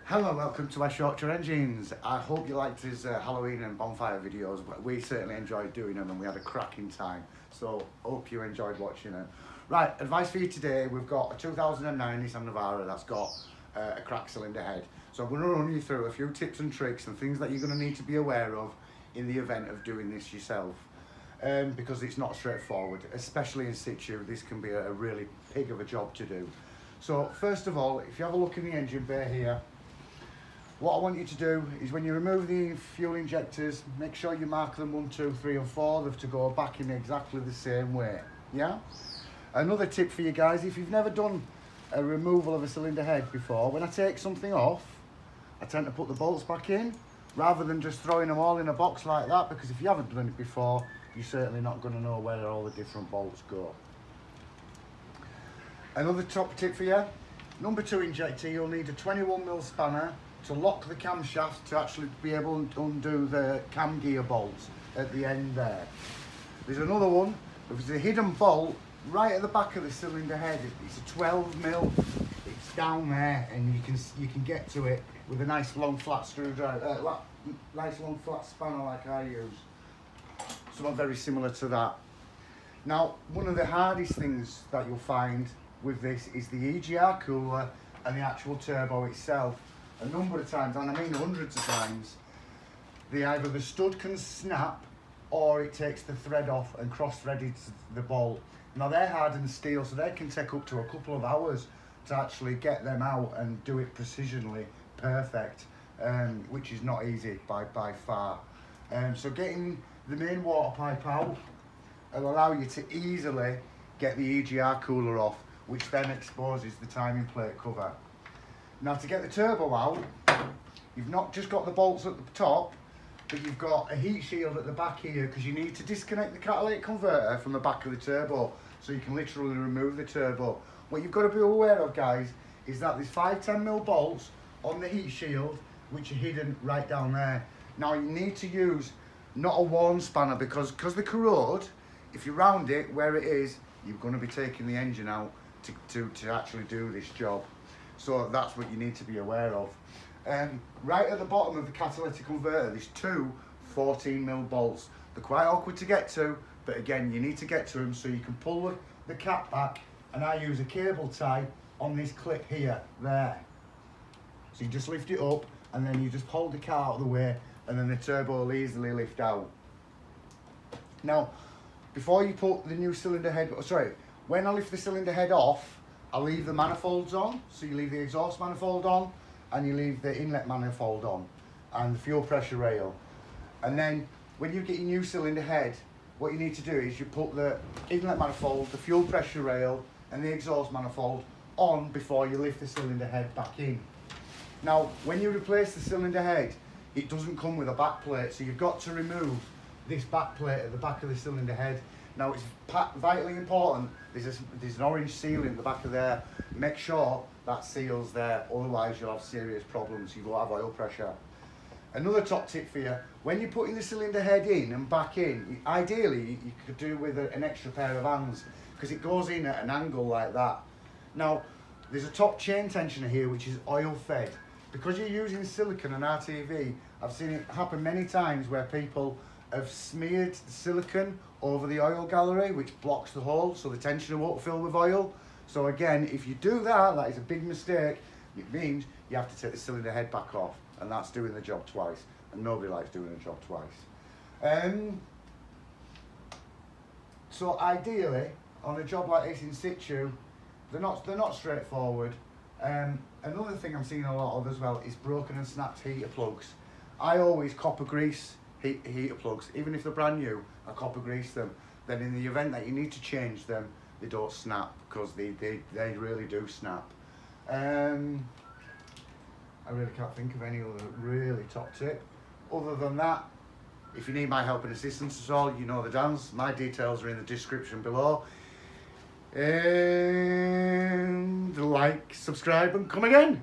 Hello and welcome to our Shorter Engines. I hope you liked his Halloween and bonfire videos. We certainly enjoyed doing them and we had a cracking time. So hope you enjoyed watching it. Right, advice for you today. We've got a 2009 Nissan Navara that's got a cracked cylinder head. So I'm going to run you through a few tips and tricks and things that you're going to need to be aware of in the event of doing this yourself. Because it's not straightforward, especially in situ. This can be a really pig of a job to do. So first of all, if you have a look in the engine bay here, what I want you to do is when you remove the fuel injectors, make sure you mark them 1, 2, 3 and 4 them to go back in exactly the same way. Yeah? Another tip for you guys, if you've never done a removal of a cylinder head before, when I take something off, I tend to put the bolts back in rather than just throwing them all in a box like that, because if you haven't done it before, you're certainly not going to know where all the different bolts go. Another top tip for you, number 2 injector, you'll need a 21mm spanner to lock the camshaft to actually be able to undo the cam gear bolts at the end there. There's another one, there's a hidden bolt right at the back of the cylinder head. It's a 12mm, it's down there and you can get to it with a nice long flat screwdriver, nice long flat spanner like I use. Something very similar to that. Now, one of the hardest things that you'll find with this is the Egr Cooler and the actual turbo itself. A number of times, and I mean hundreds of times, either the stud can snap or it takes the thread off and cross-threaded the bolt. Now they're hardened steel, so they can take up to a couple of hours to actually get them out and do it precisionally perfect, which is not easy by far. So getting the main water pipe out will allow you to easily get the Egr Cooler off, which then exposes the timing plate cover. Now to get the turbo out, you've not just got the bolts at the top, but you've got a heat shield at the back here because you need to disconnect the catalytic converter from the back of the turbo so you can literally remove the turbo. What you've got to be aware of, guys, is that there's 5-10mm bolts on the heat shield which are hidden right down there. Now you need to use not a worn spanner because they corrode. If you round it where it is, you're going to be taking the engine out to actually do this job. So that's what you need to be aware of. Right at the bottom of the catalytic converter, there's 2 14mm bolts. They're quite awkward to get to, but again, you need to get to them so you can pull the cap back, and I use a cable tie on this clip here, there. So you just lift it up, and then you just hold the car out of the way, and then the turbo will easily lift out. Now, before you put the new cylinder head, when I lift the cylinder head off, I leave the manifolds on, so you leave the exhaust manifold on and you leave the inlet manifold on and the fuel pressure rail. And then when you get your new cylinder head, what you need to do is you put the inlet manifold, the fuel pressure rail and the exhaust manifold on before you lift the cylinder head back in. Now when you replace the cylinder head, it doesn't come with a back plate, so you've got to remove this back plate at the back of the cylinder head. Now it's vitally important, there's an orange seal in the back of there. Make sure that seal's there, otherwise you'll have serious problems, you won't have oil pressure. Another top tip for you, when you're putting the cylinder head in and back in, ideally you could do with an extra pair of hands, because it goes in at an angle like that. Now, there's a top chain tensioner here which is oil fed. Because you're using silicone and RTV, I've seen it happen many times where people have smeared silicone over the oil gallery, which blocks the hole so the tensioner won't fill with oil. So again, if you do that, that is a big mistake. It means you have to take the cylinder head back off, and that's doing the job twice, and nobody likes doing a job twice. So ideally, on a job like this in situ, they're not straightforward. Another thing I'm seeing a lot of as well is broken and snapped heater plugs. I always copper grease heater plugs, even if they're brand new. I copper grease them. Then in the event that you need to change them, they don't snap, because they really do snap. I really can't think of any other really top tip. Other than that, if you need my help and assistance at all, you know the dance. My details are in the description below. And like, subscribe and come again.